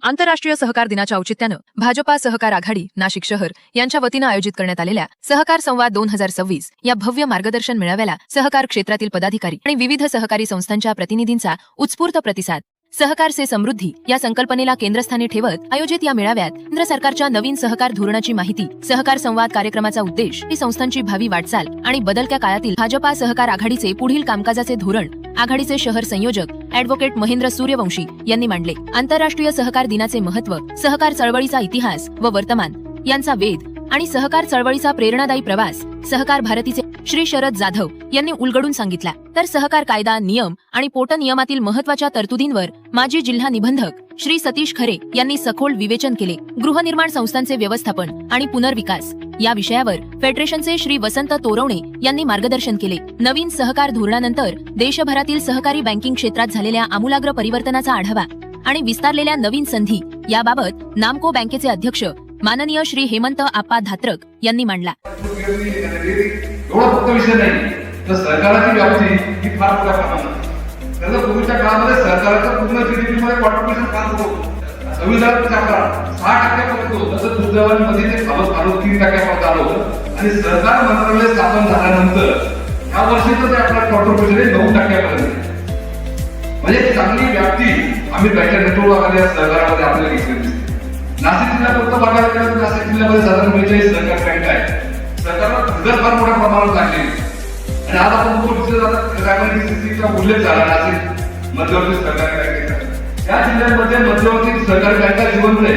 आंतरराष्ट्रीय सहकार दिनाच्या औचित्यानं भाजपा सहकार आघाडी नाशिक शहर यांच्या वतीनं आयोजित करण्यात आलेल्या सहकार संवाद 2026 या भव्य मार्गदर्शन मेळाव्याला सहकार क्षेत्रातील पदाधिकारी आणि विविध सहकारी संस्थांच्या प्रतिनिधींचा उत्स्फूर्त प्रतिसाद. सहकार से समृद्धी या संकल्पनेला केंद्रस्थानी ठेवत आयोजित या मेळाव्यात केंद्र सरकारच्या नवीन सहकार धोरणाची माहिती, सहकार संवाद कार्यक्रमाचा उद्देश, ही संस्थांची भावी वाटचाल आणि बदलत्या काळातील भाजपा सहकार आघाडीचे पुढील कामकाजाचे धोरण आघाडीचे शहर संयोजक ॲडव्होकेट महेंद्र सूर्यवंशी यांनी मांडले. आंतरराष्ट्रीय सहकार दिनाचे महत्त्व, सहकार चळवळीचा इतिहास व वर्तमान यांचा वेध आणि सहकार चळवळीचा प्रेरणादायी प्रवास सहकार भारतीचे श्री शरद जाधव यांनी उलगडून सांगितला. तर सहकार कायदा, नियम आणि पोटनियमातील महत्त्वाच्या तरतुदींवर माजी जिल्हा निबंधक श्री सतीश खरे यांनी सखोल विवेचन केले. गृहनिर्माण संस्थांचे व्यवस्थापन आणि पुनर्विकास या विषयावर फेडरेशनचे श्री वसंत तोरवणे यांनी मार्गदर्शन केले. नवीन सहकार धोरणानंतर देशभरातील सहकारी बँकिंग क्षेत्रात झालेल्या आमूलाग्र परिवर्तनाचा आढावा आणि विस्तारलेल्या नवीन संधी याबाबत नामको बँकेचे अध्यक्ष माननीय श्री हेमंत आप्पा धात्रक यांनी मांडला. एवढा फक्त विषय नाही तर सरकारची व्याप्ती ही फार मोठ्या प्रमाणात. त्याचा पूर्वीच्या काळामध्ये सरकारचा पूर्ण जीडीपी मध्ये कॉन्ट्रिब्युशन फार होतं. संविधानाच्या काळात 6% होतं, तसं दुर्दैवामध्ये ते 3% आलं होतं. आणि सरकार मंत्रालय स्थापन झाल्यानंतर या वर्षी तर ते आपल्या कॉन्ट्रिब्युशन 9%. म्हणजे चांगली व्याप्ती आम्ही बँकेच्या नेतृत्वाखाली सरकारामध्ये आपल्याला घेतली. नाशिक जिल्हा फक्त बघायला गेलं तर नाशिक जिल्ह्यामध्ये साधारण 42 सहकार बँक आहे. सरकारला रिझर्व फार मोठ्या प्रमाणात लागले आणि आज आपण ग्रामीण उल्लेख झाला नाशिक मध्यवर्ती सहकारी बँकेचा. त्या जिल्ह्यांमध्ये मध्यवर्ती सहकारी बँका जिवंत आहे.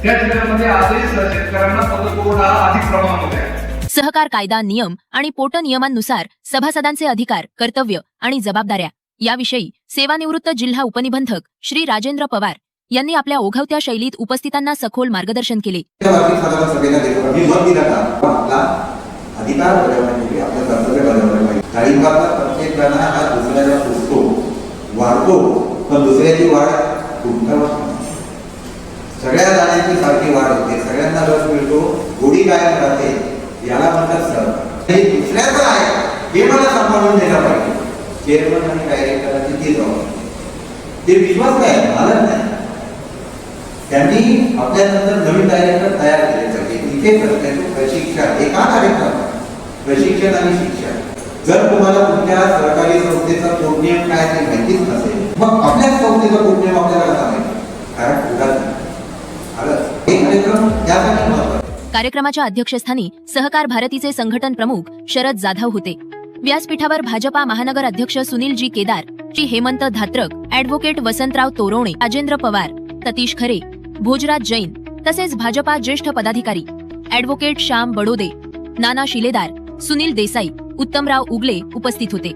त्या जिल्ह्यांमध्ये आजही शेतकऱ्यांना पतपुरवठा अधिक प्रमाणामध्ये आहे. सहकार कायदा, नियम आणि पोटनियमांनुसार सभासदांचे अधिकार, कर्तव्य आणि जबाबदाऱ्या याविषयी सेवानिवृत्त जिल्हा उपनिबंधक श्री राजेंद्र पवार यांनी आपल्या ओघवत्या शैलीत उपस्थितांना सखोल मार्गदर्शन केले. दुसऱ्याची वाढ सगळ्या जणांची सारखी वाढ होते, सगळ्यांना रस मिळतो, गोडी कायम राहते, याला म्हणतात सर. दुसऱ्याचं आहे हे मला सांभाळून दिलं पाहिजे. चेअरमन आणि डायरेक्टरांची ती जबाबदारी, ते विश्वास काय मालक नाही. त्यांनी आपल्यानंतर नवीन डायरेक्टर तयार केले पाहिजे. इथे प्रशिक्षण, एका कार्यक्रम प्रशिक्षण आणि शिक्षण. जर तुम्हाला तुमच्या सरकारी संस्थेचा पोटनियम काय ते माहितीच नसेल, मग आपल्या संस्थेचा पोटनियम आपल्याला कसा माहिती? कारण हे कार्यक्रम त्यासाठी महत्त्वाचा. कार्यक्रमाच्या अध्यक्षस्थानी सहकार भारतीचे संघटन प्रमुख शरद जाधव होते. व्यासपीठावर भाजपा महानगर अध्यक्ष सुनील जी केदार, श्री हेमंत धात्रक, ॲडव्होकेट वसंतराव तोरवणे, राजेंद्र पवार, सतीश खरे, भोजराज जैन तसेच भाजपा ज्येष्ठ पदाधिकारी ॲडव्होकेट श्याम बडोदे, नाना शिलेदार, सुनील देसाई, उत्तमराव उगले उपस्थित होते.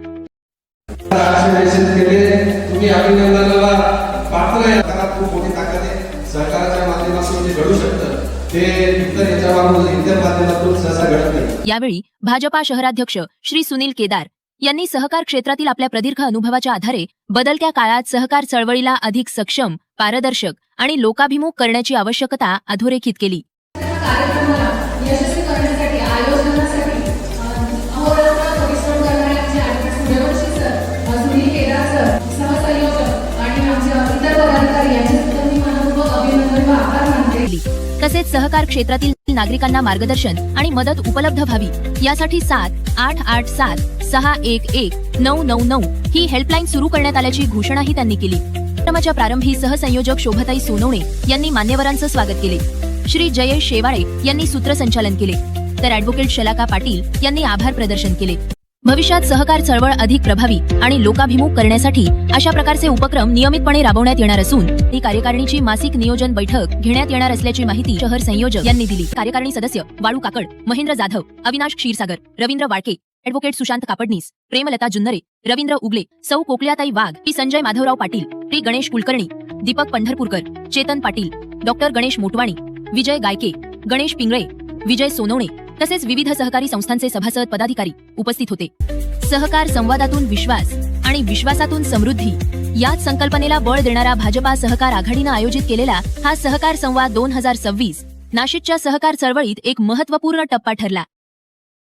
यावेळी भाजपा शहराध्यक्ष श्री सुनील केदार यांनी सहकार क्षेत्रातील आपल्या प्रदीर्घ अनुभवाच्या आधारे बदलत्या काळात सहकार चळवळीला अधिक सक्षम, पारदर्शक आणि लोकाभिमुख करण्याची आवश्यकता अधोरेखित केली. तसेच सहकार क्षेत्रातील नागरिकांना मार्गदर्शन आणि मदत उपलब्ध व्हावी यासाठी 78876119999 ही हेल्पलाईन सुरू करण्यात आल्याची घोषणाही त्यांनी केली. कार्यक्रमाच्या प्रारंभी सहसंयोजक शोभाताई सोनवणे यांनी मान्यवरांचं स्वागत केले. श्री जयेश शेवाळे यांनी सूत्रसंचालन केले, तर ॲडव्होकेट शलाका पाटील यांनी आभार प्रदर्शन केले. भविष्यात सहकार चळवळ अधिक प्रभावी आणि लोकाभिमुख करण्यासाठी अशा प्रकारचे उपक्रम नियमितपणे राबवण्यात येणार असून ही कार्यकारिणीची मासिक नियोजन बैठक घेण्यात येणार असल्याची माहिती शहर संयोजक यांनी दिली. कार्यकारिणी सदस्य वाळू काकड, महेंद्र जाधव, अविनाश क्षीरसागर, रवींद्र वाळके, ॲडव्होकेट सुशांत कापडनीस, प्रेमलता जुन्नरे, रवींद्र उगले, सौ कोकल्याताई वाघ, श्री संजय माधवराव पाटील, श्री गणेश कुलकर्णी, दीपक पंढरपूरकर, चेतन पाटील, डॉक्टर गणेश मोटवाणी, विजय गायके, गणेश पिंगळे, विजय सोनवणे तसेच विविध सहकारी संस्थांचे सभासद पदाधिकारी उपस्थित होते. सहकार संवादातून विश्वास आणि विश्वासातून समृद्धी याच संकल्पनेला बळ देणारा भाजपा सहकार आघाडीनं आयोजित केलेला हा सहकार संवाद 2026 नाशिकच्या सहकार चळवळीत एक महत्त्वपूर्ण टप्पा ठरला.